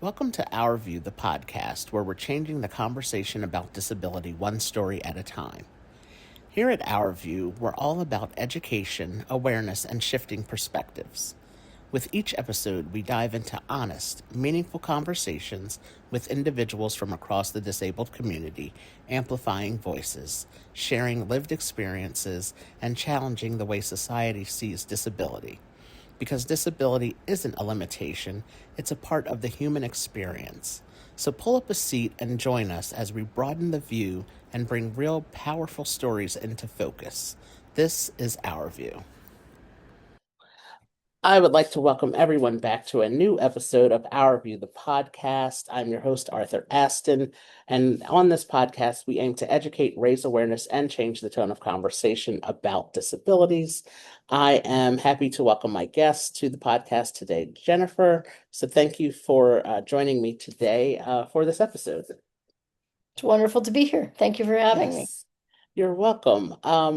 Welcome to Our View, the podcast, where we're changing the conversation about disability one story at a time. Here at Our View, we're all about education, awareness, and shifting perspectives. With each episode, we dive into honest, meaningful conversations with individuals from across the disabled community, amplifying voices, sharing lived experiences, and challenging the way society sees disability. Because disability isn't a limitation, it's a part of the human experience. So pull up a seat and join us as we broaden the view and bring real, powerful stories into focus. This is Our View. I would like to welcome everyone back to a new episode of Our View, the podcast. I'm your host, Arthur Aston. And on this podcast, we aim to educate, raise awareness, and change the tone of conversation about disabilities. I am happy to welcome my guest to the podcast today, Jennifer. So thank you for joining me today for this episode. It's wonderful to be here. Thank you for having me. Yes. You're welcome.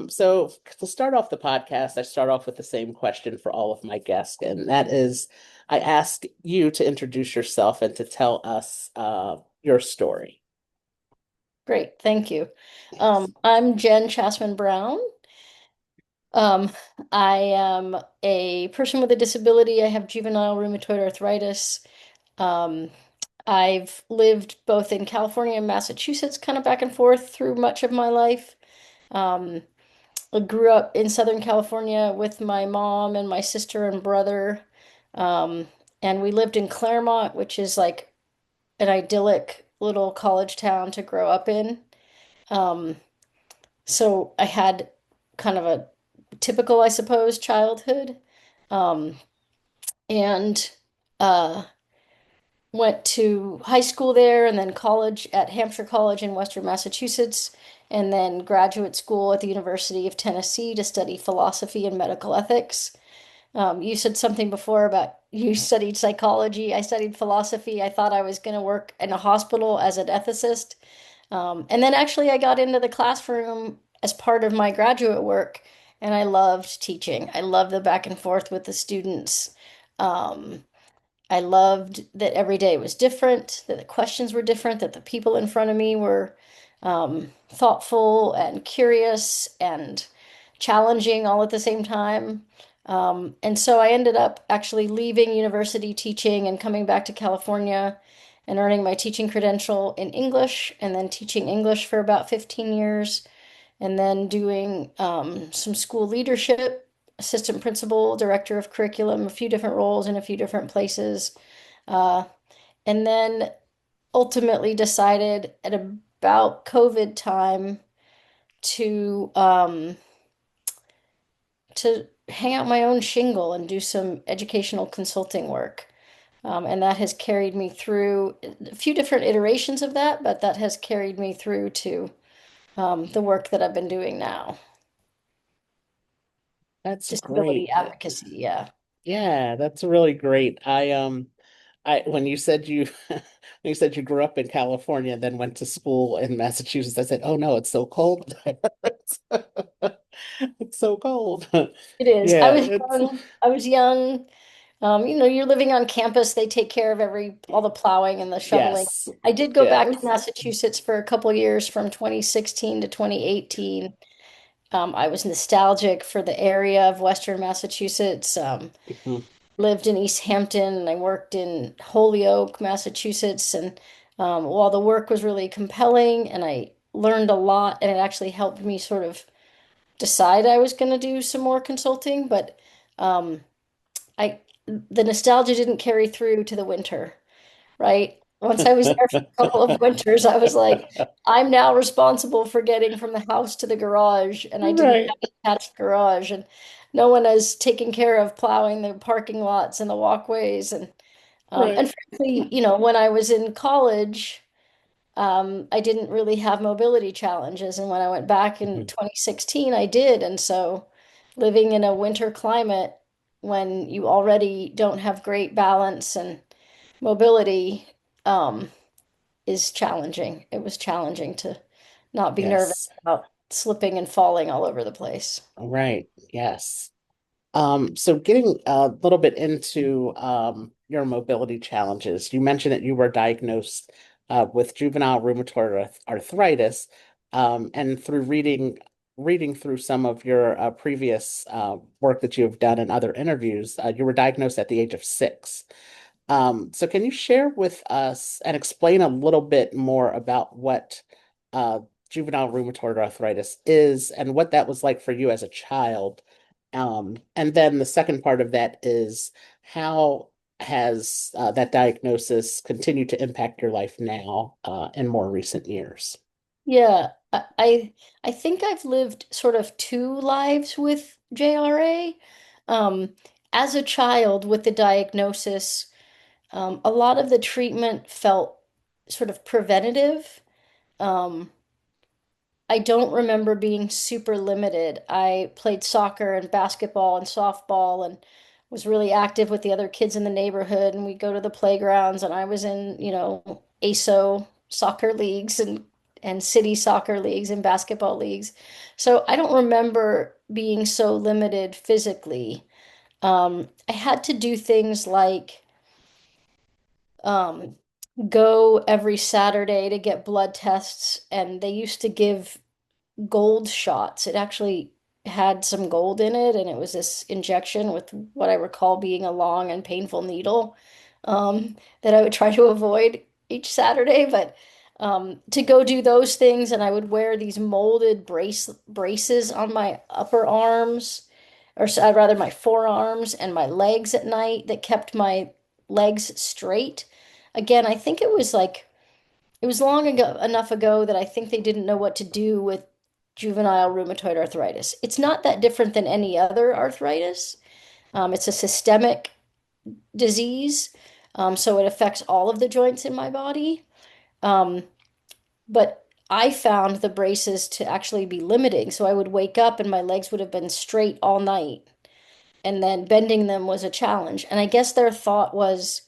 So to start off the podcast, I start off with the same question for all of my guests, and that is, I ask you to introduce yourself and to tell us your story. Great, thank you. Yes. I'm Jen Chassman-Browne. Um, I am a person with a disability. I have juvenile rheumatoid arthritis. Um, I've lived both in California and Massachusetts, kind of back and forth through much of my life. Um, I grew up in Southern California with my mom and my sister and brother. Um, and we lived in Claremont, which is like an idyllic little college town to grow up in. Um, so I had kind of a typical, I suppose, childhood. Um, and uh, went to high school there and then college at Hampshire College in Western Massachusetts, and then graduate school at the University of Tennessee to study philosophy and medical ethics. You said something before about you studied psychology. I studied philosophy. I thought I was going to work in a hospital as an ethicist. And then actually, I got into the classroom as part of my graduate work, and I loved teaching. I loved the back and forth with the students. Um, I loved that every day was different, that the questions were different, that the people in front of me were thoughtful and curious and challenging all at the same time. And so I ended up actually leaving university teaching and coming back to California and earning my teaching credential in English and then teaching English for about 15 years and then doing some school leadership, assistant principal, director of curriculum, a few different roles in a few different places. Uh, and then ultimately decided at about COVID time to to hang out my own shingle and do some educational consulting work. And that has carried me through a few different iterations of that, but that has carried me through to the work that I've been doing now. That's Disability great. advocacy, yeah. Yeah, that's really great. I when you said you when you said you grew up in California and then went to school in Massachusetts, I said, "Oh no, it's so cold." It's so cold. It is. I Yeah, was it's young. I was young. You're living on campus. They take care of all the plowing and the shoveling. yes. I did go back to Yes. Massachusetts for a couple years from 2016 to 2018. I was nostalgic for the area of Western Massachusetts. Mhm. Lived in East Hampton and I worked in Holyoke, Massachusetts. And while the work was really compelling and I learned a lot, and it actually helped me sort of decide I was going to do some more consulting, but um, I the nostalgia didn't carry through to the winter, right? Once I was there for a couple of winters, I was like, I'm now responsible for getting from the house to the garage, and I didn't Right, have an attached garage, and no one is taking care of plowing the parking lots and the walkways, and right. frankly, when I was in college, I didn't really have mobility challenges, and when I went back in Mhm. 2016, I did, and so living in a winter climate when you already don't have great balance and mobility um, is challenging. It was challenging to not be nervous Yes. about slipping and falling all over the place. Right. Yes. So getting a little bit into your mobility challenges. You mentioned that you were diagnosed with juvenile rheumatoid arthritis, and through reading through some of your previous work that you have done in other interviews, you were diagnosed at the age of 6. So can you share with us and explain a little bit more about what uh, juvenile rheumatoid arthritis is and what that was like for you as a child? And then the second part of that is how has that diagnosis continued to impact your life now in more recent years? Yeah, I think I've lived sort of two lives with JRA. Um, as a child with the diagnosis, a lot of the treatment felt sort of preventative. Um, I don't remember being super limited. I played soccer and basketball and softball and was really active with the other kids in the neighborhood. And we go to the playgrounds, and I was in, ASO soccer leagues and city soccer leagues and basketball leagues. So I don't remember being so limited physically. I had to do things like um, go every Saturday to get blood tests, and they used to give gold shots. It actually had some gold in it, and it was this injection with what I recall being a long and painful needle that I would try to avoid each Saturday. But to go do those things, and I would wear these molded braces on my upper arms, or rather my forearms and my legs at night that kept my legs straight. Again, I think it was long ago enough ago that I think they didn't know what to do with juvenile rheumatoid arthritis. It's not that different than any other arthritis. It's a systemic disease, so it affects all of the joints in my body. Um, but I found the braces to actually be limiting. So I would wake up and my legs would have been straight all night, and then bending them was a challenge. And I guess their thought was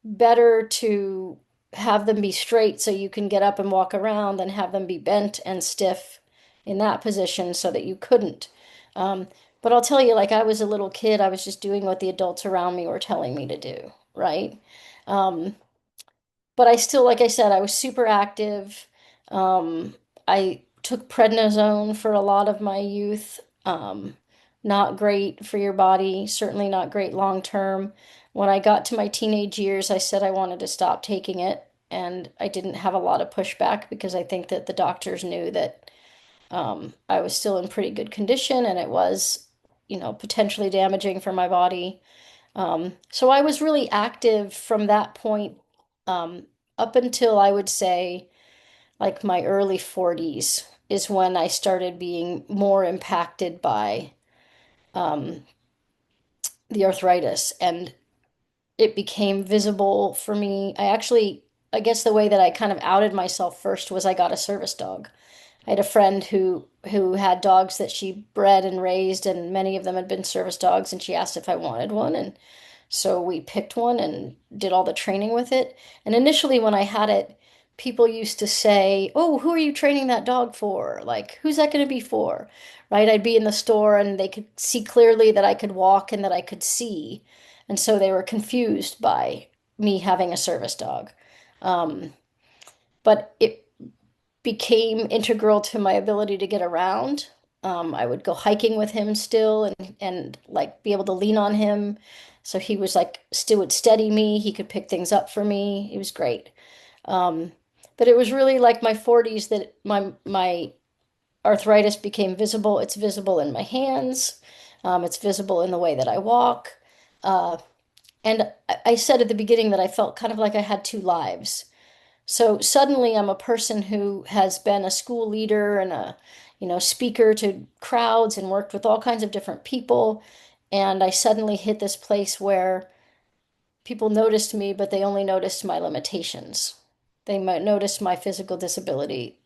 better to have them be straight so you can get up and walk around than have them be bent and stiff in that position so that you couldn't. Um, but I'll tell you, like I was a little kid, I was just doing what the adults around me were telling me to do, right? Um, but I still, like I said, I was super active. I took prednisone for a lot of my youth. Not great for your body, certainly not great long term. When I got to my teenage years, I said I wanted to stop taking it, and I didn't have a lot of pushback because I think that the doctors knew that I was still in pretty good condition and it was, potentially damaging for my body. So I was really active from that point um, up until I would say like my early 40s is when I started being more impacted by um, the arthritis, and it became visible for me. I guess the way that I kind of outed myself first was I got a service dog. I had a friend who had dogs that she bred and raised, and many of them had been service dogs, and she asked if I wanted one, and so we picked one and did all the training with it. And initially, when I had it, people used to say, "Oh, who are you training that dog for? Like, who's that going to be for?" Right? I'd be in the store and they could see clearly that I could walk and that I could see. And so they were confused by me having a service dog. Um, but it became integral to my ability to get around. I would go hiking with him still and like be able to lean on him. So he was like still would steady me. He could pick things up for me. It was great. Um, but it was really like my 40s that my arthritis became visible. It's visible in my hands. It's visible in the way that I walk. Uh, and I said at the beginning that I felt kind of like I had two lives. So suddenly I'm a person who has been a school leader and a, speaker to crowds and worked with all kinds of different people. And I suddenly hit this place where people noticed me, but they only noticed my limitations. They might notice my physical disability.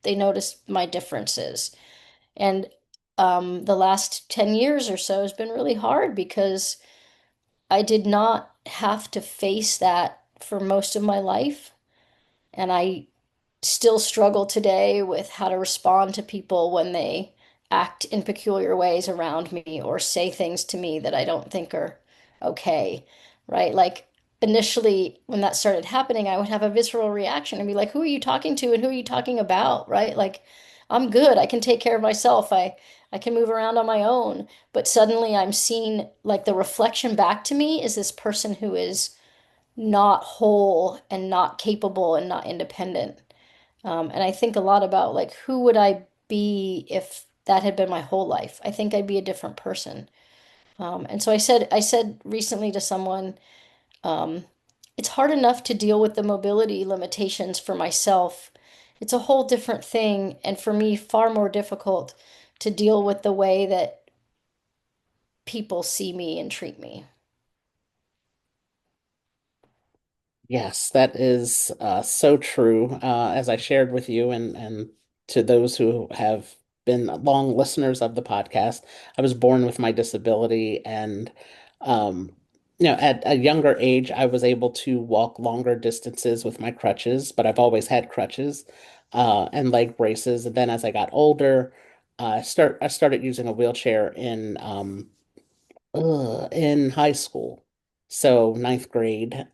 They noticed my differences. And the last 10 years or so has been really hard because I did not have to face that for most of my life. And I still struggle today with how to respond to people when they act in peculiar ways around me or say things to me that I don't think are okay. right? Like initially when that started happening, I would have a visceral reaction and be like, who are you talking to and who are you talking about, right? Like I'm good. I can take care of myself. I can move around on my own. But suddenly I'm seeing like the reflection back to me is this person who is not whole and not capable and not independent. And I think a lot about like who would I be if that had been my whole life? I think I'd be a different person. And so I said recently to someone, um, it's hard enough to deal with the mobility limitations for myself. It's a whole different thing, and for me, far more difficult to deal with the way that people see me and treat me. Yes, that is so true. As I shared with you, and to those who have been long listeners of the podcast, I was born with my disability, and um, at a younger age, I was able to walk longer distances with my crutches, but I've always had crutches and leg braces. And then as I got older, I started using a wheelchair in high school. So ninth grade,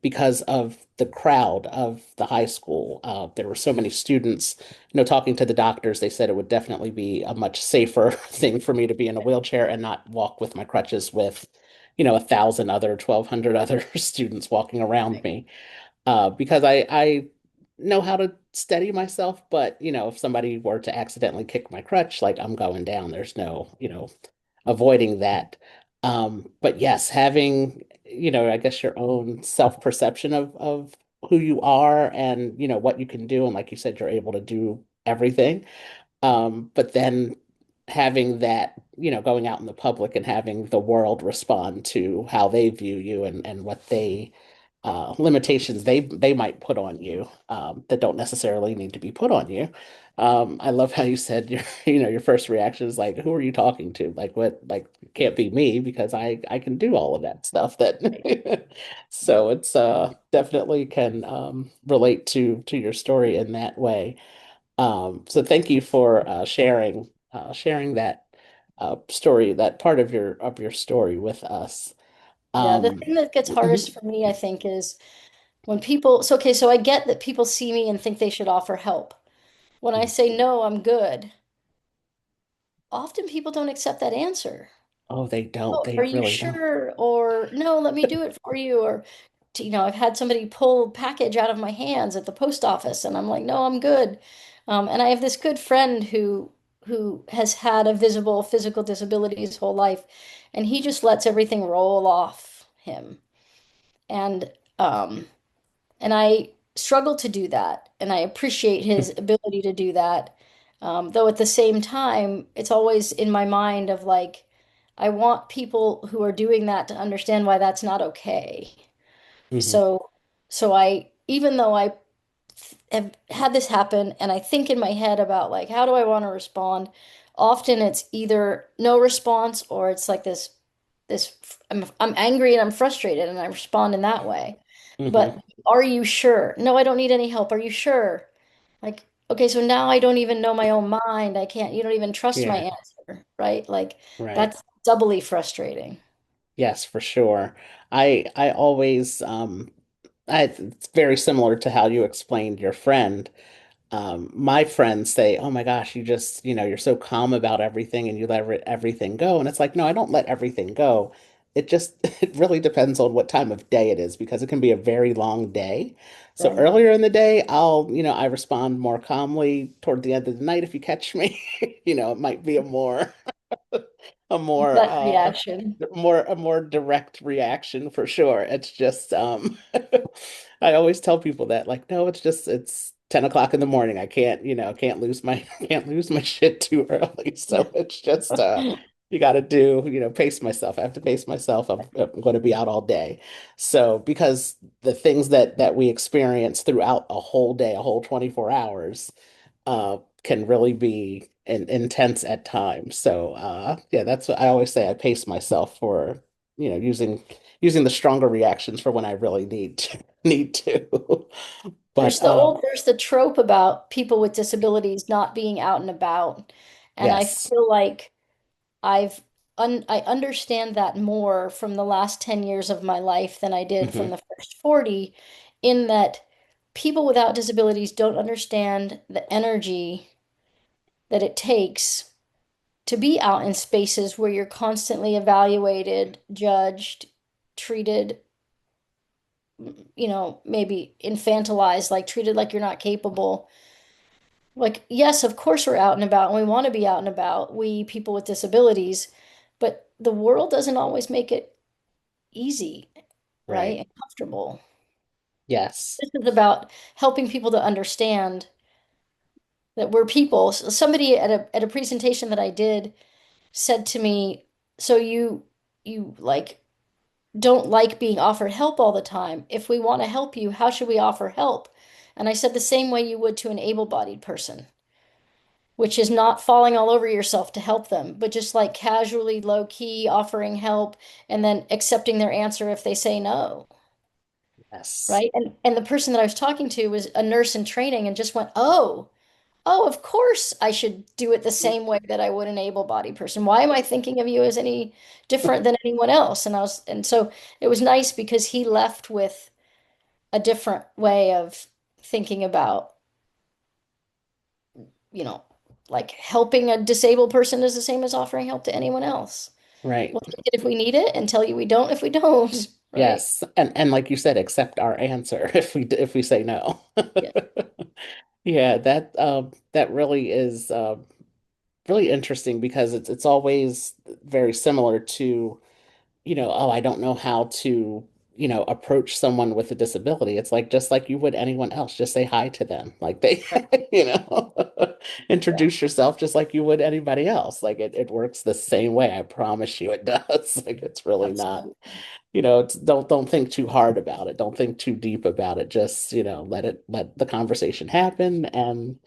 because of the crowd of the high school, there were so many students. Talking to the doctors, they said it would definitely be a much safer thing for me to be in a wheelchair and not walk with my crutches with, 1,000 other, 1,200 other students walking around me. Because I know how to steady myself, but if somebody were to accidentally kick my crutch, like I'm going down. There's no, avoiding that. But yes, having, I guess your own self-perception of who you are and, what you can do. And like you said, you're able to do everything. But then having that, going out in the public and having the world respond to how they view you and what they limitations they might put on you that don't necessarily need to be put on you. I love how you said your your first reaction is like, who are you talking to? Like what? Like it can't be me because I can do all of that stuff that. So it's definitely can relate to your story in that way. So thank you for sharing that story, that part of your story with us. Yeah, the Um, thing that gets hardest for me, I think, is when people, so okay, so I get that people see me and think they should offer help. When I say no, I'm good, often people don't accept that answer. Oh, they don't. Oh, They are you really don't. sure? Or no, let me do it for you. Or, I've had somebody pull a package out of my hands at the post office, and I'm like, no, I'm good. And I have this good friend who has had a visible physical disability his whole life, and he just lets everything roll off him. And um, and I struggle to do that, and I appreciate his ability to do that. Though at the same time, it's always in my mind of like, I want people who are doing that to understand why that's not okay. Hmm. So, even though I have had this happen and I think in my head about like, how do I want to respond? Often it's either no response or it's like this I'm angry and I'm frustrated and I respond in that way. Hmm. But are you sure? No, I don't need any help. Are you sure? Like, okay, so now I don't even know my own mind. I can't, you don't even trust my Yeah, answer, right? Like right. that's doubly frustrating. Yes, for sure. I always it's very similar to how you explained your friend. My friends say, "Oh my gosh, you just, you're so calm about everything and you let everything go." And it's like, no, I don't let everything go. It just it really depends on what time of day it is because it can be a very long day. So Right. earlier in the day, I respond more calmly. Toward the end of the night, if you catch me, it might be a more Gut reaction. a more direct reaction for sure. It's just I always tell people that like no, it's 10 o'clock in the morning. I can't, can't lose my can't lose my shit too early. So it's just you got to do, pace myself. I have to pace myself. I'm going to be out all day. So because the things that we experience throughout a whole day, a whole 24 hours can really be intense at times. So yeah, that's what I always say. I pace myself for, using the stronger reactions for when I really need to. But There's the trope about people with disabilities not being out and about. And I yes. feel like I've I understand that more from the last 10 years of my life than I did from Hmm. the first 40, in that people without disabilities don't understand the energy that it takes to be out in spaces where you're constantly evaluated, judged, treated, maybe infantilized, like treated like you're not capable. Like, yes, of course we're out and about and we want to be out and about, we people with disabilities, but the world doesn't always make it easy, right? Right. And comfortable. Yes. This is about helping people to understand that we're people. Somebody at a presentation that I did said to me, "So you like don't like being offered help all the time. If we want to help you, how should we offer help?" And I said the same way you would to an able-bodied person, which is not falling all over yourself to help them, but just like casually, low key offering help and then accepting their answer if they say no. Yes. Right. And the person that I was talking to was a nurse in training and just went, oh, of course I should do it the same way that I would an able-bodied person. Why am I thinking of you as any different than anyone else? And so it was nice because he left with a different way of thinking about, you know, like helping a disabled person is the same as offering help to anyone else. Right. We'll take it if we need it and tell you we don't if we don't, right? Yes. And like you said, accept our answer if we say no. Yeah. Yeah, that really is really interesting because it's always very similar to, oh, I don't know how to, approach someone with a disability. It's like just like you would anyone else, just say hi to them. Like they, Right. Yeah. introduce yourself just like you would anybody else. Like it works the same way. I promise you it does. Like it's really not, Absolutely. don't think too hard about it. Don't think too deep about it. Just, let the conversation happen and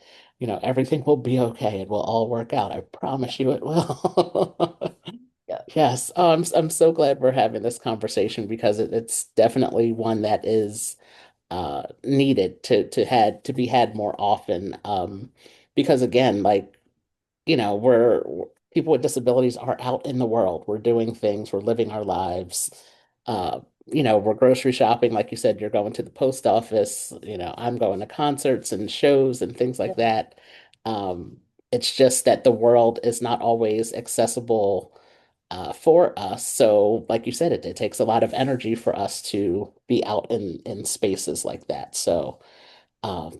everything will be okay. It will all work out. I Yeah. promise you it will. Yeah. Yes. Oh, I'm so glad we're having this conversation because it's definitely one that is needed to be had more often. Because again, like people with disabilities are out in the world. We're doing things, we're living our lives. We're grocery shopping, like you said, you're going to the post office, I'm going to concerts and shows and things like Yeah. that. Um, it's just that the world is not always accessible for us. So, like you said, it takes a lot of energy for us to be out in spaces like that. So,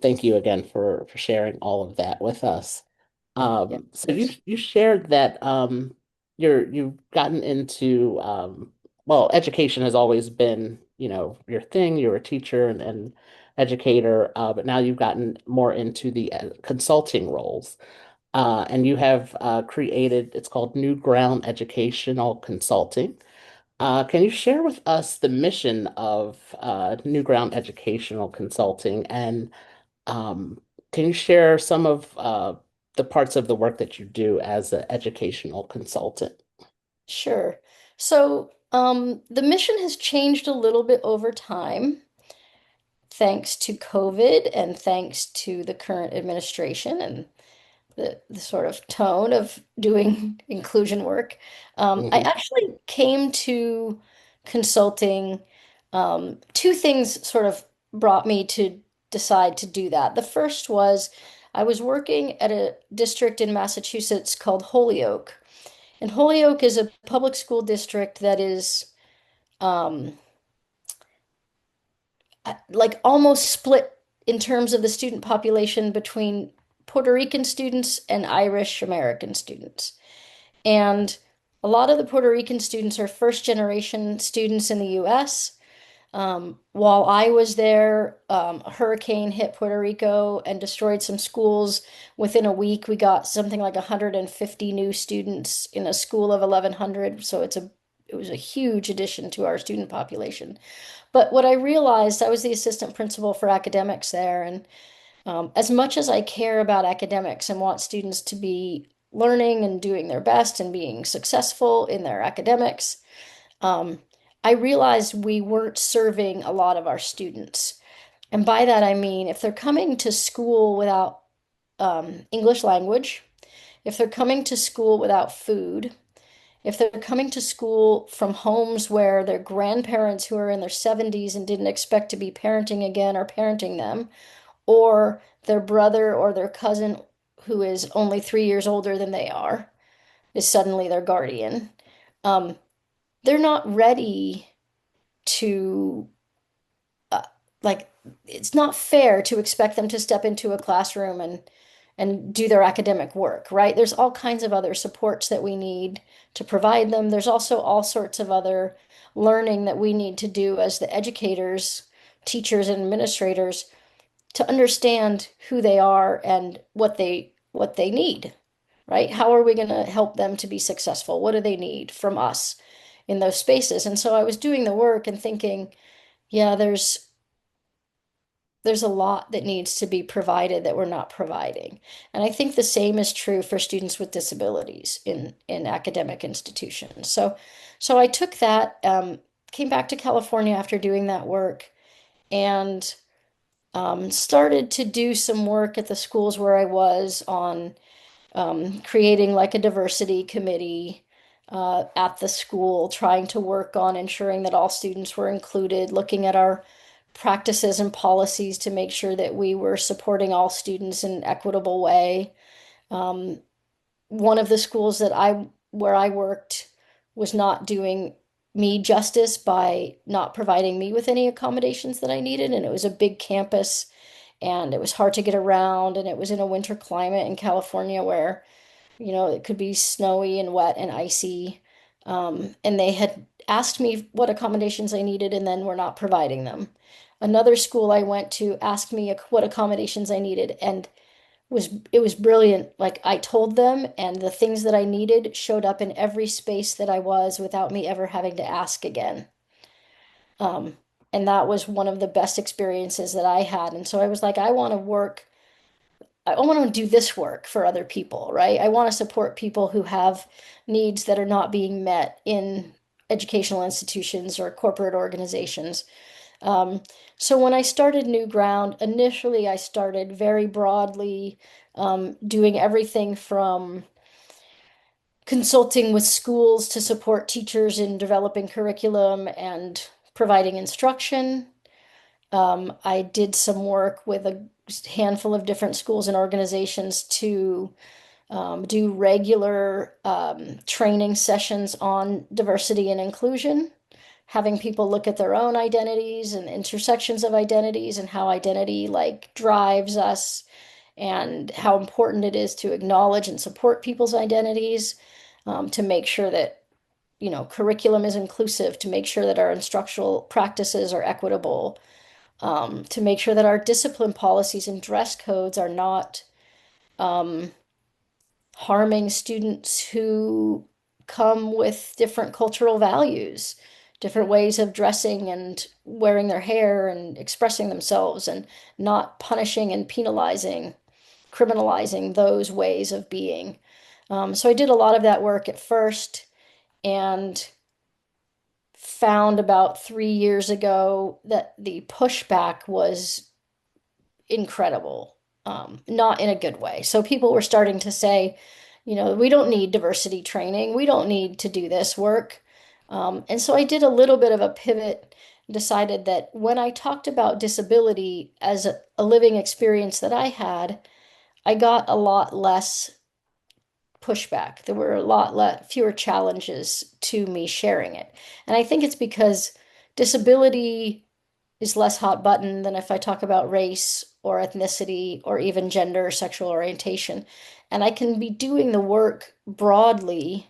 thank you again for sharing all of that with us. Yeah. So you shared that you've gotten into well, education has always been, your thing. You're a teacher and educator, but now you've gotten more into the consulting roles. And you have created, it's called New Ground Educational Consulting. Can you share with us the mission of New Ground Educational Consulting and um, can you share some of the parts of the work that you do as an educational consultant? Sure. So, the mission has changed a little bit over time, thanks to COVID and thanks to the current administration and the sort of tone of doing inclusion work. I Hmm. actually came to consulting. Two things sort of brought me to decide to do that. The first was I was working at a district in Massachusetts called Holyoke. And Holyoke is a public school district that is um, like almost split in terms of the student population between Puerto Rican students and Irish American students. And a lot of the Puerto Rican students are first generation students in the US. While I was there, a hurricane hit Puerto Rico and destroyed some schools. Within a week, we got something like 150 new students in a school of 1,100. So it was a huge addition to our student population. But what I realized, I was the assistant principal for academics there, and as much as I care about academics and want students to be learning and doing their best and being successful in their academics, um, I realized we weren't serving a lot of our students. And by that, I mean if they're coming to school without English language, if they're coming to school without food, if they're coming to school from homes where their grandparents who are in their 70s and didn't expect to be parenting again are parenting them, or their brother or their cousin who is only 3 years older than they are is suddenly their guardian. Um, they're not ready to uh, like it's not fair to expect them to step into a classroom and do their academic work, right? There's all kinds of other supports that we need to provide them. There's also all sorts of other learning that we need to do as the educators, teachers, and administrators to understand who they are and what they need, right? How are we going to help them to be successful? What do they need from us in those spaces? And so I was doing the work and thinking, yeah, there's a lot that needs to be provided that we're not providing. And I think the same is true for students with disabilities in academic institutions. So I took that, came back to California after doing that work, and started to do some work at the schools where I was on creating like a diversity committee at the school, trying to work on ensuring that all students were included, looking at our practices and policies to make sure that we were supporting all students in an equitable way. Um, One of the schools where I worked was not doing me justice by not providing me with any accommodations that I needed, and it was a big campus and it was hard to get around, and it was in a winter climate in California where it could be snowy and wet and icy. And they had asked me what accommodations I needed and then were not providing them. Another school I went to asked me what accommodations I needed, and it was brilliant. Like I told them, and the things that I needed showed up in every space that I was without me ever having to ask again. Um, and that was one of the best experiences that I had. And so I was like, I want to do this work for other people, right? I want to support people who have needs that are not being met in educational institutions or corporate organizations. Um, so when I started New Ground, initially I started very broadly, doing everything from consulting with schools to support teachers in developing curriculum and providing instruction. I did some work with a handful of different schools and organizations to do regular training sessions on diversity and inclusion, having people look at their own identities and intersections of identities and how identity like drives us and how important it is to acknowledge and support people's identities, to make sure that curriculum is inclusive, to make sure that our instructional practices are equitable, to make sure that our discipline policies and dress codes are not um, harming students who come with different cultural values, different ways of dressing and wearing their hair and expressing themselves, and not punishing and penalizing, criminalizing those ways of being. So I did a lot of that work at first and found about 3 years ago that the pushback was incredible, not in a good way. So people were starting to say, we don't need diversity training. We don't need to do this work. And so I did a little bit of a pivot, decided that when I talked about disability as a living experience that I had, I got a lot less pushback. There were a lot fewer challenges to me sharing it. And I think it's because disability is less hot button than if I talk about race or ethnicity or even gender or sexual orientation. And I can be doing the work broadly,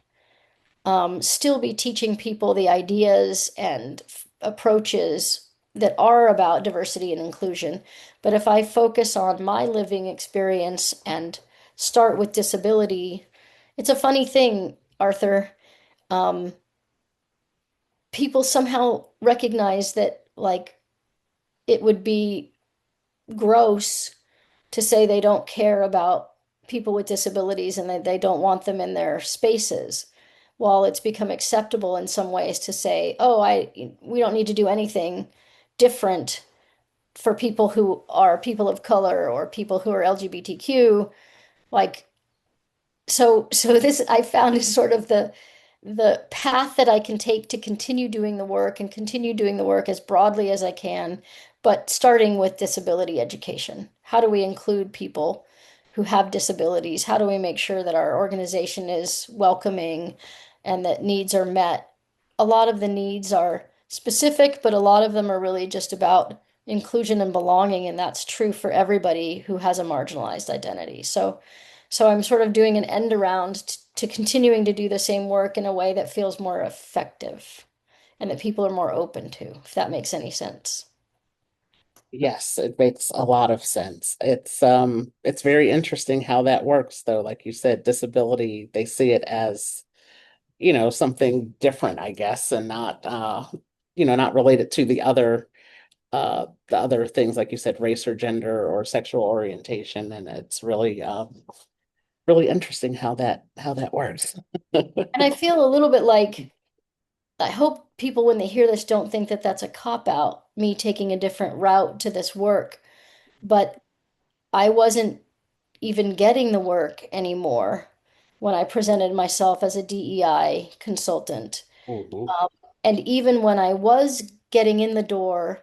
still be teaching people the ideas and approaches that are about diversity and inclusion. But if I focus on my living experience and start with disability, it's a funny thing, Arthur. Um, People somehow recognize that, like, it would be gross to say they don't care about people with disabilities and that they don't want them in their spaces, while it's become acceptable in some ways to say, oh, we don't need to do anything different for people who are people of color or people who are LGBTQ. Like, so this I found is sort of the path that I can take to continue doing the work and continue doing the work as broadly as I can, but starting with disability education. How do we include people who have disabilities? How do we make sure that our organization is welcoming and that needs are met? A lot of the needs are specific, but a lot of them are really just about inclusion and belonging, and that's true for everybody who has a marginalized identity. So I'm sort of doing an end around to continuing to do the same work in a way that feels more effective and that people are more open to, if that makes any sense. Yes, it makes a lot of sense. It's very interesting how that works though. Like you said, disability, they see it as, something different, I guess, and not not related to the other things like you said, race or gender or sexual orientation. And it's really interesting how that works. And I feel a little bit like I hope people, when they hear this, don't think that that's a cop out, me taking a different route to this work. But I wasn't even getting the work anymore when I presented myself as a DEI consultant. Mhm. Um, and even when I was getting in the door,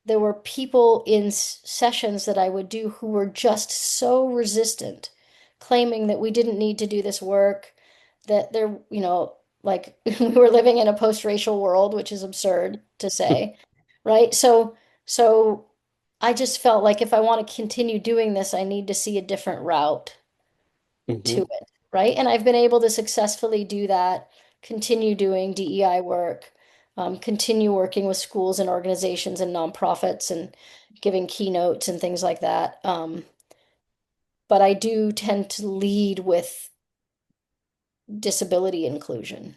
there were people in sessions that I would do who were just so resistant, claiming that we didn't need to do this work, that they're, like we were living in a post-racial world, which is absurd to say, right? So I just felt like if I want to continue doing this, I need to see a different route to Mhm. it, right? And I've been able to successfully do that, continue doing DEI work, continue working with schools and organizations and nonprofits and giving keynotes and things like that. But I do tend to lead with disability inclusion.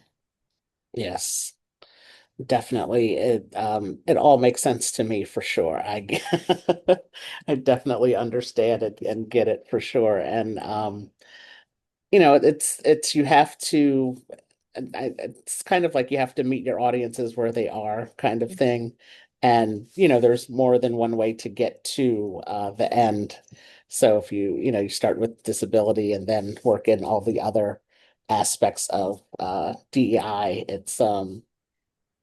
Yes. Definitely. It all makes sense to me for sure. I definitely understand it and get it for sure. And it's you have to it's kind of like you have to meet your audiences where they are kind of thing. And there's more than one way to get to the end. So if you start with disability and then work in all the other aspects of DEI, it's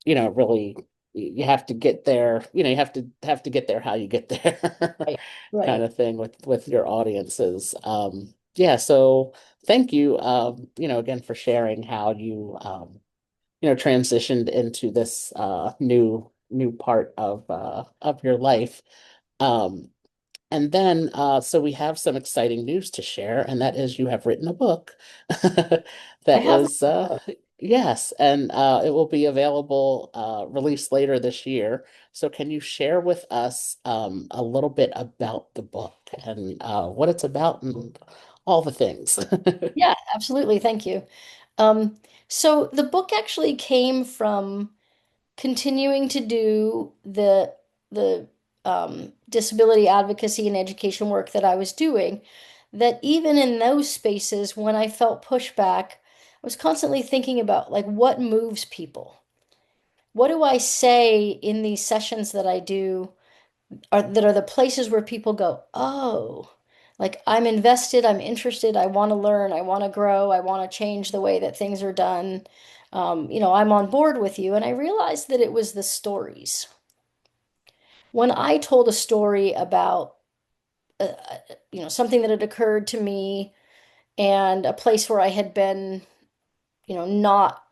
really you have to get there, you have to get there how you get there Right, kind right. of thing with your audiences. Yeah, so thank you again for sharing how you transitioned into this new part of your life. Um and then, so we have some exciting news to share, and that is you have written a book I that have, is, yes, and it will be available, released later this year. So, can you share with us a little bit about the book and what it's about and all the things? yeah, absolutely. Thank you. Um, so the book actually came from continuing to do the disability advocacy and education work that I was doing, that even in those spaces when I felt pushback, I was constantly thinking about like what moves people. What do I say in these sessions that I do that are the places where people go, "Oh, like I'm invested, I'm interested, I want to learn, I want to grow, I want to change the way that things are done. I'm on board with you." And I realized that it was the stories. When I told a story about, something that had occurred to me and a place where I had been, not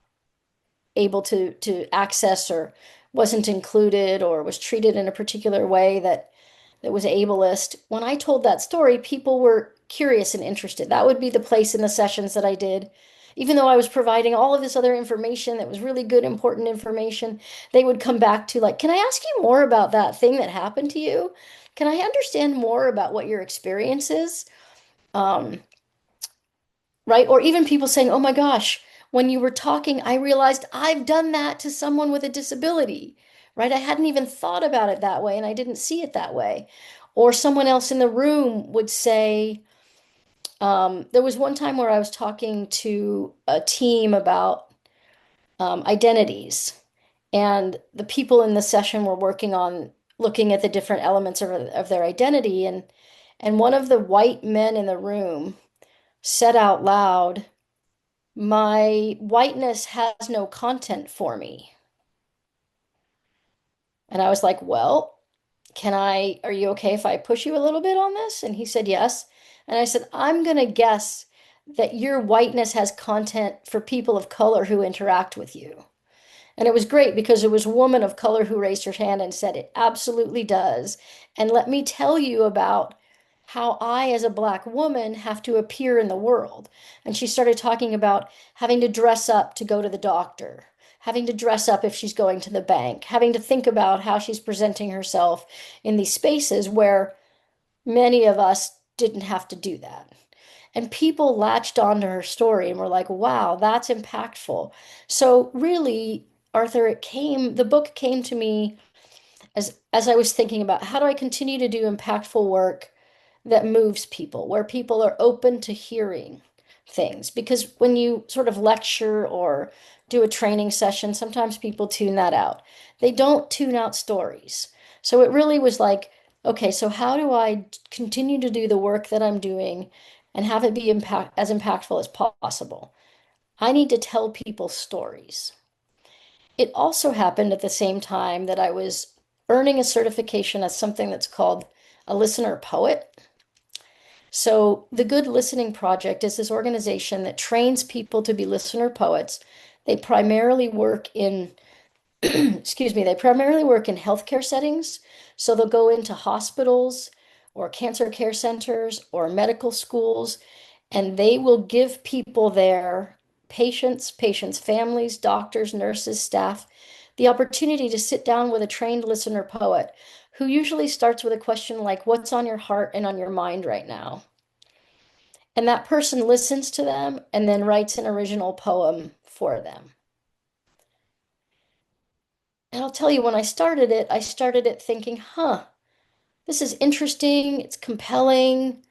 able to access or wasn't included or was treated in a particular way that was ableist. When I told that story, people were curious and interested. That would be the place in the sessions that I did. Even though I was providing all of this other information that was really good, important information, they would come back to like, "Can I ask you more about that thing that happened to you? Can I understand more about what your experience is?" Um, right? Or even people saying, "Oh my gosh, when you were talking, I realized I've done that to someone with a disability," right? I hadn't even thought about it that way and I didn't see it that way. Or someone else in the room would say, there was one time where I was talking to a team about identities, and the people in the session were working on looking at the different elements of their identity, and one of the white men in the room said out loud, My whiteness has no content for me. And I was like, well, are you okay if I push you a little bit on this? And he said, yes. And I said, I'm going to guess that your whiteness has content for people of color who interact with you. And it was great because it was a woman of color who raised her hand and said, it absolutely does. And let me tell you about how I, as a Black woman, have to appear in the world. And she started talking about having to dress up to go to the doctor, having to dress up if she's going to the bank, having to think about how she's presenting herself in these spaces where many of us didn't have to do that. And people latched onto her story and were like, wow, that's impactful. So really, Arthur, the book came to me as I was thinking about how do I continue to do impactful work that moves people, where people are open to hearing things. Because when you sort of lecture or do a training session, sometimes people tune that out. They don't tune out stories. So it really was like, okay, so how do I continue to do the work that I'm doing and have it be as impactful as possible? I need to tell people stories. It also happened at the same time that I was earning a certification as something that's called a listener poet. So, the Good Listening Project is this organization that trains people to be listener poets. They primarily work in, excuse me, they primarily work in healthcare settings. So, they'll go into hospitals or cancer care centers or medical schools, and they will give people there, patients' families, doctors, nurses, staff, the opportunity to sit down with a trained listener poet who usually starts with a question like, what's on your heart and on your mind right now? And that person listens to them and then writes an original poem for them. And I'll tell you, when I started it thinking, this is interesting, it's compelling,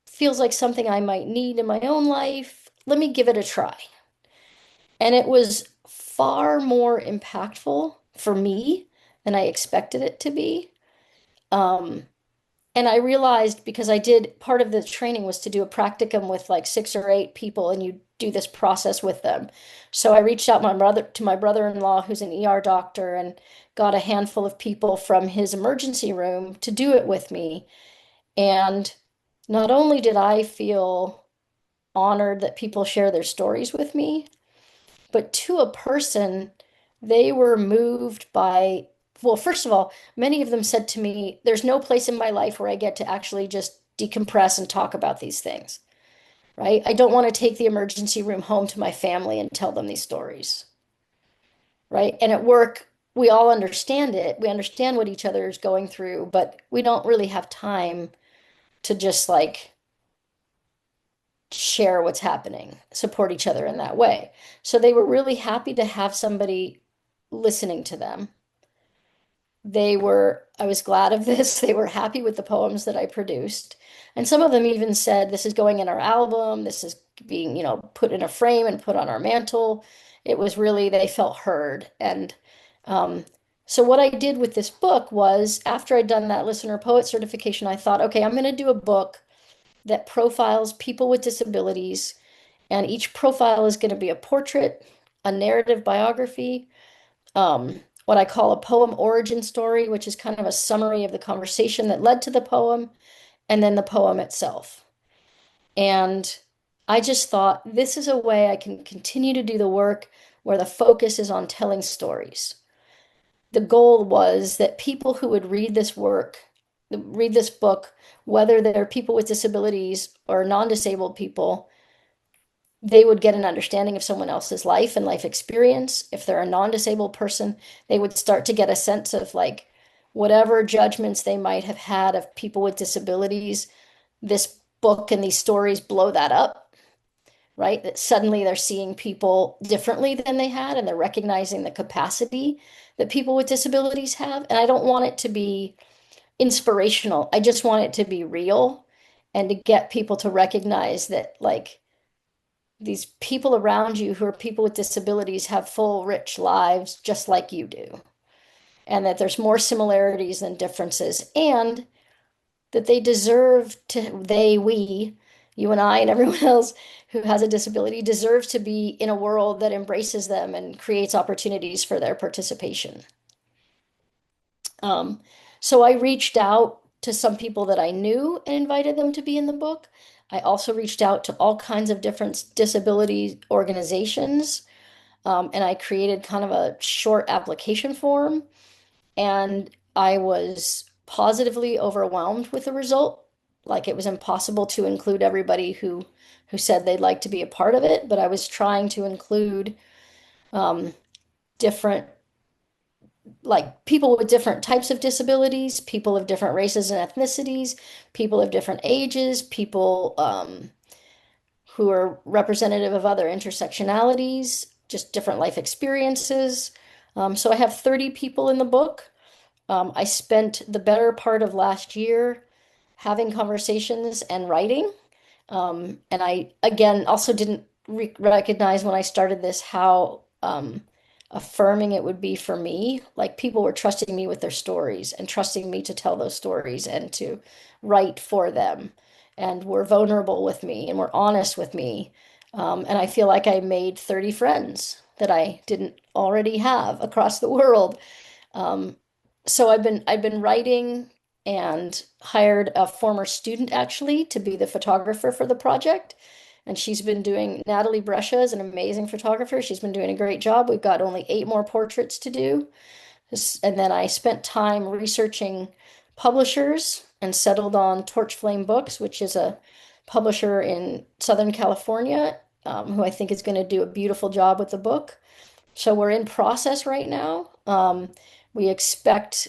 feels like something I might need in my own life. Let me give it a try. And it was far more impactful for me than I expected it to be. Um, And I realized because I did part of the training was to do a practicum with like 6 or 8 people, and you do this process with them. So I reached out to my brother-in-law, who's an ER doctor, and got a handful of people from his emergency room to do it with me. And not only did I feel honored that people share their stories with me, but to a person, they were moved by, well, first of all, many of them said to me, there's no place in my life where I get to actually just decompress and talk about these things, right? I don't want to take the emergency room home to my family and tell them these stories, right? And at work, we all understand it. We understand what each other is going through, but we don't really have time to just like share what's happening, support each other in that way. So they were really happy to have somebody listening to them. I was glad of this. They were happy with the poems that I produced. And some of them even said, this is going in our album. This is being, put in a frame and put on our mantle. It was really, they felt heard. And um, so what I did with this book was after I'd done that listener poet certification, I thought, okay, I'm going to do a book that profiles people with disabilities. And each profile is going to be a portrait, a narrative biography, what I call a poem origin story, which is kind of a summary of the conversation that led to the poem, and then the poem itself. And I just thought this is a way I can continue to do the work where the focus is on telling stories. The goal was that people who would read this book, whether they're people with disabilities or non-disabled people, they would get an understanding of someone else's life and life experience. If they're a non-disabled person, they would start to get a sense of like whatever judgments they might have had of people with disabilities. This book and these stories blow that up, right? That suddenly they're seeing people differently than they had, and they're recognizing the capacity that people with disabilities have. And I don't want it to be inspirational. I just want it to be real and to get people to recognize that like these people around you who are people with disabilities have full, rich lives just like you do, and that there's more similarities than differences, and that they deserve to, we You and I and everyone else who has a disability deserves to be in a world that embraces them and creates opportunities for their participation. Um, so I reached out to some people that I knew and invited them to be in the book. I also reached out to all kinds of different disability organizations, and I created kind of a short application form. And I was positively overwhelmed with the result. Like it was impossible to include everybody who said they'd like to be a part of it, but I was trying to include um, different like people with different types of disabilities, people of different races and ethnicities, people of different ages, people who are representative of other intersectionalities, just different life experiences. So I have 30 people in the book. I spent the better part of last year having conversations and writing. And I, again, also didn't recognize when I started this how affirming it would be for me. Like people were trusting me with their stories and trusting me to tell those stories and to write for them. And were vulnerable with me and were honest with me. And I feel like I made 30 friends that I didn't already have across the world. Um, so I've been writing and hired a former student actually to be the photographer for the project. And she's been doing, Natalie Brescia is an amazing photographer. She's been doing a great job. We've got only 8 more portraits to do. And then I spent time researching publishers and settled on Torch Flame Books, which is a publisher in Southern California, who I think is going to do a beautiful job with the book. So we're in process right now. We expect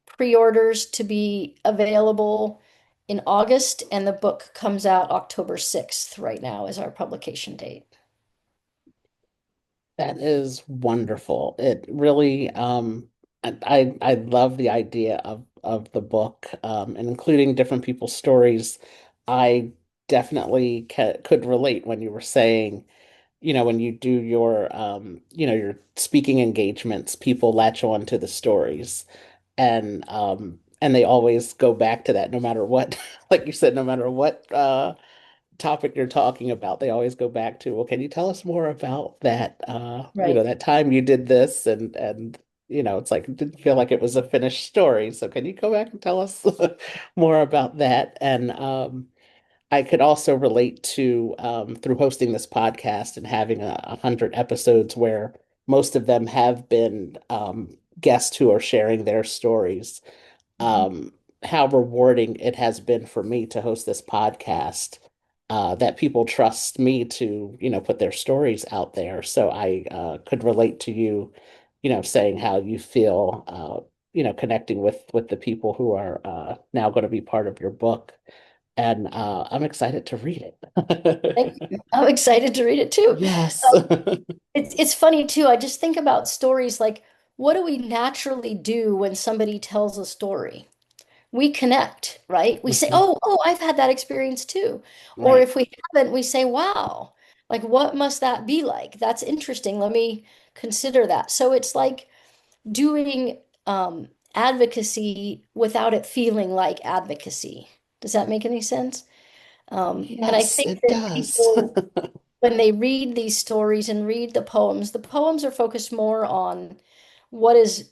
pre-orders to be available in August, and the book comes out October 6th right now is our publication date. That is wonderful. It really, I love the idea of the book, and including different people's stories. I definitely could relate when you were saying, when you do your, your speaking engagements, people latch on to the stories, and they always go back to that, no matter what, like you said, no matter what, topic you're talking about, they always go back to, well, can you tell us more about that, Right. that time you did this, and it's like it didn't feel like it was a finished story. So can you go back and tell us more about that? And I could also relate to through hosting this podcast and having 100 episodes where most of them have been guests who are sharing their stories, Mhm. how rewarding it has been for me to host this podcast, that people trust me to, put their stories out there. So I could relate to you, saying how you feel, connecting with the people who are now going to be part of your book. And I'm excited to read Thank it. you. I'm excited to read it too. Yes. It's funny too. I just think about stories like what do we naturally do when somebody tells a story? We connect, right? We say, Mhm. "Oh, I've had that experience too." Or Right. if we haven't, we say, "Wow, like what must that be like? That's interesting. Let me consider that." So it's like doing advocacy without it feeling like advocacy. Does that make any sense? And I Yes, think it that does. people, when they read these stories and read the poems are focused more on what is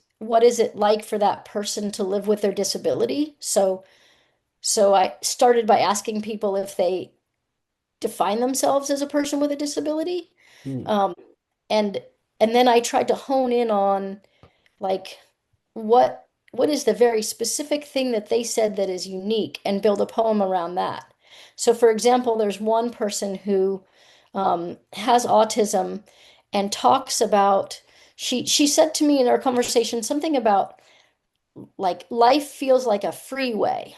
it like for that person to live with their disability. So I started by asking people if they define themselves as a person with a disability. Hmm. Um, and and then I tried to hone in on like what is the very specific thing that they said that is unique and build a poem around that. So for example, there's one person who has autism and talks about she said to me in our conversation something about like life feels like a freeway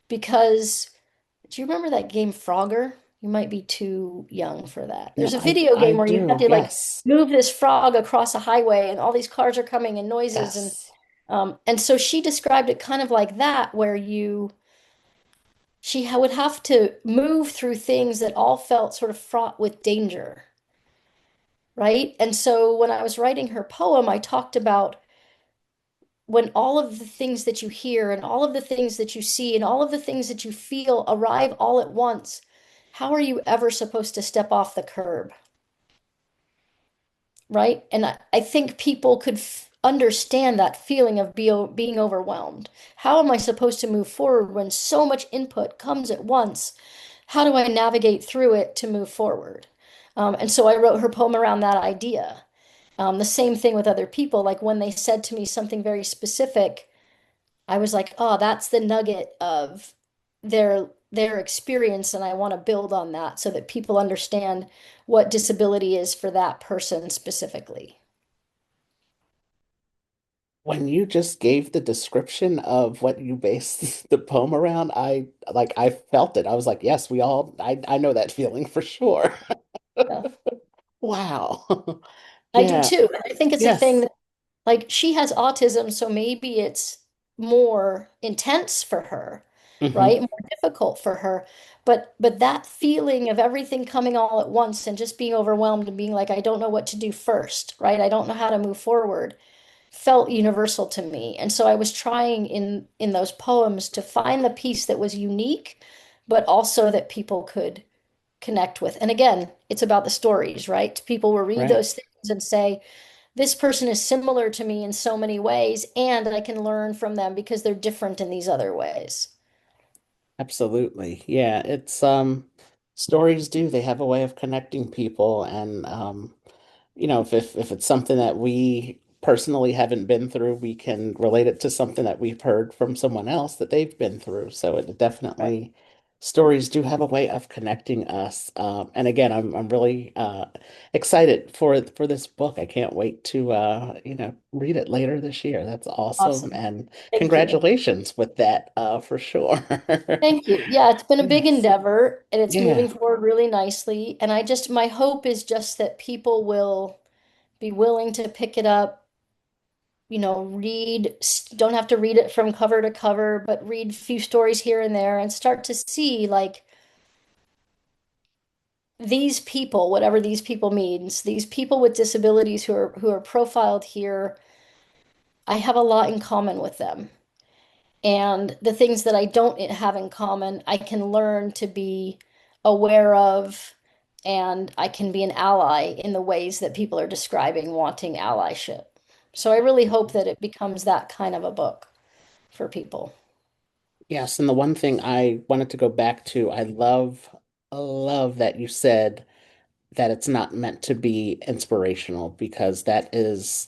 because do you remember that game Frogger? You might be too young for that. No, There's a I video I game where you have do. to like Yes. move this frog across a highway and all these cars are coming and noises Yes. and so she described it kind of like that where would have to move through things that all felt sort of fraught with danger, right? And so when I was writing her poem, I talked about when all of the things that you hear and all of the things that you see and all of the things that you feel arrive all at once, how are you ever supposed to step off the curb? Right? And I think people could understand that feeling of being overwhelmed. How am I supposed to move forward when so much input comes at once? How do I navigate through it to move forward? And so I wrote her poem around that idea. The same thing with other people. Like when they said to me something very specific, I was like, oh, that's the nugget of their experience, and I want to build on that so that people understand what disability is for that person specifically. When you just gave the description of what you based the poem around, I felt it. I was like, yes, I know that feeling for sure. Yeah, Wow. I do Yeah. too. And I think it's a thing Yes. that, like, she has autism, so maybe it's more intense for her, right? Hmm. More difficult for her. But that feeling of everything coming all at once and just being overwhelmed and being like, I don't know what to do first, right? I don't know how to move forward, felt universal to me. And so I was trying in those poems to find the piece that was unique, but also that people could connect with. And again, it's about the stories, right? People will read Right. those things and say, this person is similar to me in so many ways, and I can learn from them because they're different in these other ways. Absolutely. Yeah, it's stories do, they have a way of connecting people and if it's something that we personally haven't been through, we can relate it to something that we've heard from someone else that they've been through. So it Right. definitely stories do have a way of connecting us. And again, I'm really excited for this book. I can't wait to read it later this year. That's awesome. Awesome. And Thank you. congratulations with that for sure. Thank you. Yeah, it's been a big Yes. endeavor and it's moving Yeah. forward really nicely. And my hope is just that people will be willing to pick it up, don't have to read it from cover to cover, but read a few stories here and there and start to see like these people, whatever these people means, these people with disabilities who are profiled here, I have a lot in common with them. And the things that I don't have in common, I can learn to be aware of, and I can be an ally in the ways that people are describing wanting allyship. So I really hope that it becomes that kind of a book for people. Yes, and the one thing I wanted to go back to, I love that you said that it's not meant to be inspirational because that is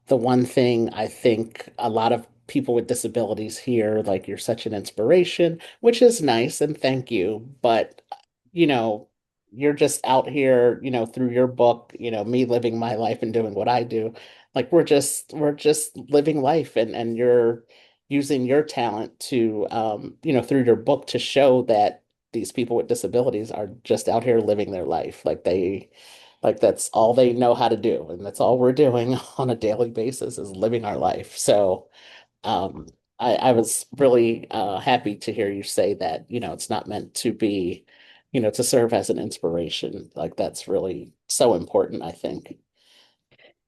the one thing I think a lot of people with disabilities hear, like you're such an inspiration, which is nice and thank you. But, you know, you're just out here, through your book, me living my life and doing what I do. Like we're just living life and you're using your talent to through your book to show that these people with disabilities are just out here living their life. Like that's all they know how to do, and that's all we're doing on a daily basis is living our life. So, um, I was really happy to hear you say that, it's not meant to be, to serve as an inspiration. Like that's really so important, I think.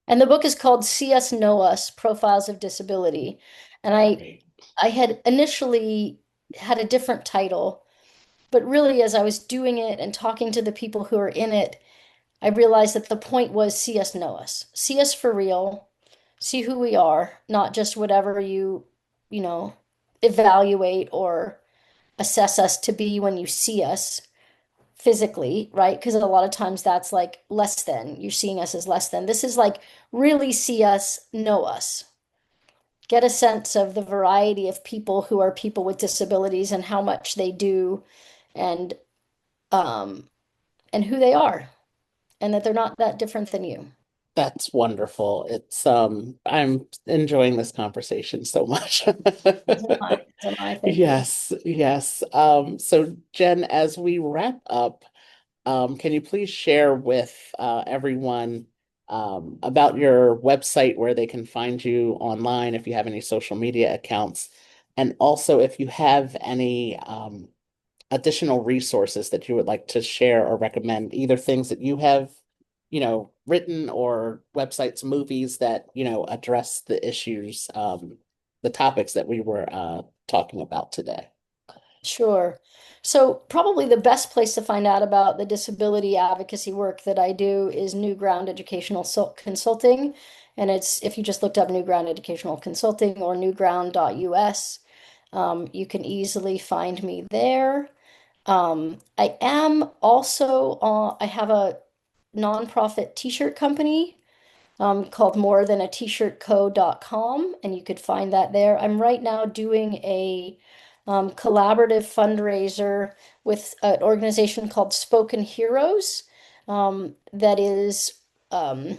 And the book is called See Us, Know Us, Profiles of Disability. And Great. I had initially had a different title, but really as I was doing it and talking to the people who are in it, I realized that the point was see us, know us. See us for real. See who we are, not just whatever you know, evaluate or assess us to be when you see us physically, right? Because a lot of times that's like less than. You're seeing us as less than. This is like really see us, know us. Get a sense of the variety of people who are people with disabilities and how much they do and um and who they are and that they're not that different than you. That's wonderful. I'm enjoying this conversation so much. As am I, thank you. Yes, yes. So Jen, as we wrap up, can you please share with everyone about your website where they can find you online if you have any social media accounts, and also if you have any additional resources that you would like to share or recommend, either things that you have, written or websites, movies that, address the issues the topics that we were talking about today. Sure. So, probably the best place to find out about the disability advocacy work that I do is New Ground Educational Consulting. And it's if you just looked up New Ground Educational Consulting or newground.us, you can easily find me there. I am also, I have a nonprofit t-shirt company called morethanat-shirtco.com, and you could find that there. I'm right now doing a collaborative fundraiser with an organization called Spoken Heroes that is um,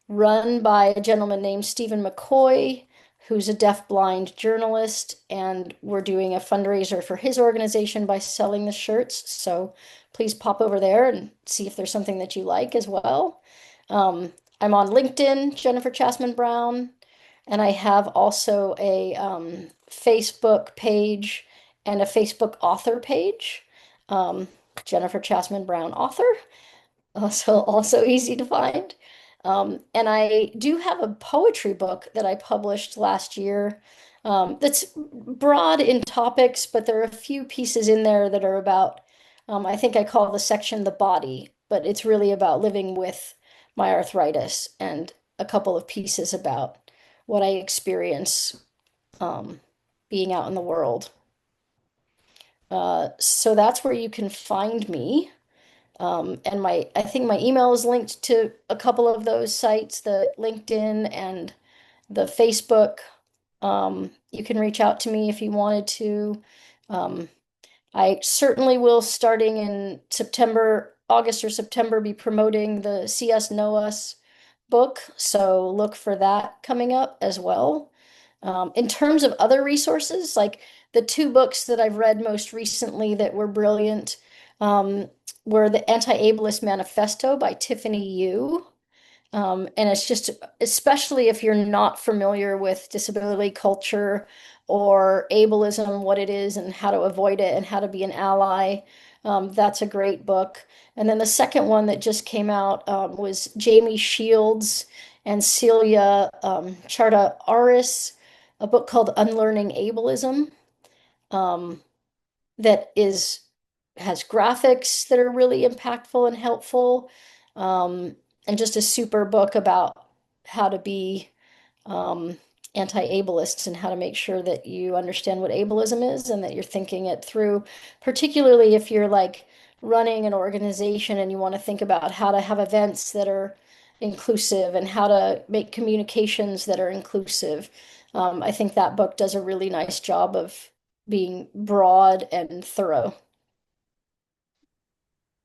run by a gentleman named Stephen McCoy, who's a deaf-blind journalist, and we're doing a fundraiser for his organization by selling the shirts. So please pop over there and see if there's something that you like as well. Um, I'm on LinkedIn, Jennifer Chassman-Browne, and I have also a Facebook page and a Facebook author page, um, Jennifer Chassman-Browne author. Also easy to find. And I do have a poetry book that I published last year that's broad in topics, but there are a few pieces in there that are about, I think I call the section the body, but it's really about living with my arthritis and a couple of pieces about what I experience um, being out in the world. So that's where you can find me. And I think my email is linked to a couple of those sites, the LinkedIn and the Facebook. You can reach out to me if you wanted to. Um, I certainly will, starting in September, August or September, be promoting the See Us, Know Us book. So look for that coming up as well. In terms of other resources, like the two books that I've read most recently that were brilliant, um, were The Anti-Ableist Manifesto by Tiffany Yu. And it's just, especially if you're not familiar with disability culture or ableism, what it is and how to avoid it and how to be an ally, that's a great book. And then the second one that just came out was Jamie Shields and Celia Charda Aris, a book called Unlearning Ableism, um, that is has graphics that are really impactful and helpful, um, and just a super book about how to be um, anti-ableist and how to make sure that you understand what ableism is and that you're thinking it through, particularly if you're like running an organization and you want to think about how to have events that are inclusive and how to make communications that are inclusive. I think that book does a really nice job of being broad and thorough.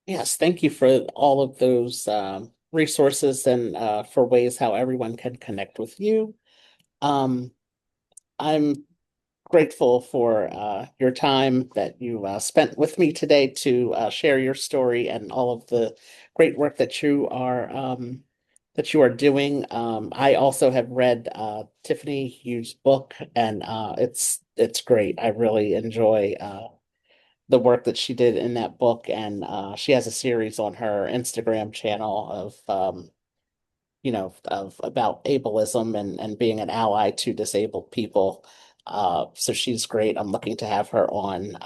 Yes, thank you for all of those resources and for ways how everyone can connect with you. Um, I'm grateful for your time that you spent with me today to share your story and all of the great work that you are doing. I also have read Tiffany Hughes' book, and it's great. I really enjoy the work that she did in that book, and she has a series on her Instagram channel of about ableism and being an ally to disabled people. So she's great. I'm looking to have her on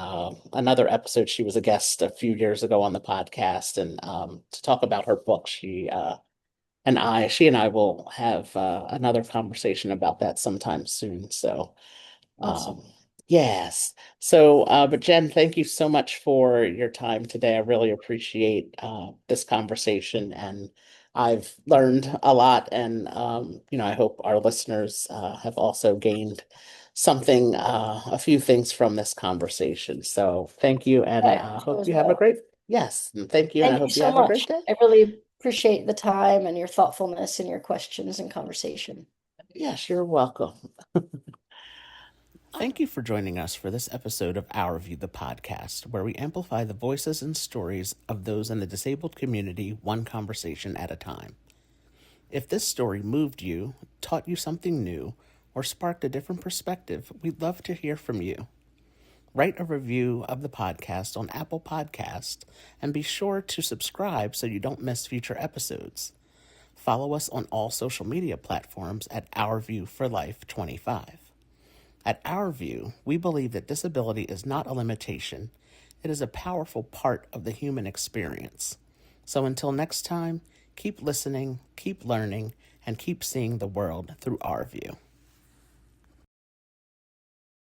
another episode. She was a guest a few years ago on the podcast, and to talk about her book. She and I will have another conversation about that sometime soon. So Awesome. yes. So, but Jen, thank you so much for your time today. I really appreciate this conversation, and I've learned a lot. And I hope our listeners have also gained something, a few things from this conversation. So, thank you, and I hope so hope as you have a well. great yes, and thank you, and I Thank you hope you so have a great much. day. I really appreciate the time and your thoughtfulness and your questions and conversation. Yes, you're welcome. Thank you for joining us for this episode of Our View, the podcast, where we amplify the voices and stories of those in the disabled community, one conversation at a time. If this story moved you, taught you something new, or sparked a different perspective, we'd love to hear from you. Write a review of the podcast on Apple Podcast and be sure to subscribe so you don't miss future episodes. Follow us on all social media platforms at Our View for Life 25. At Our View, we believe that disability is not a limitation, it is a powerful part of the human experience. So until next time, keep listening, keep learning, and keep seeing the world through our view.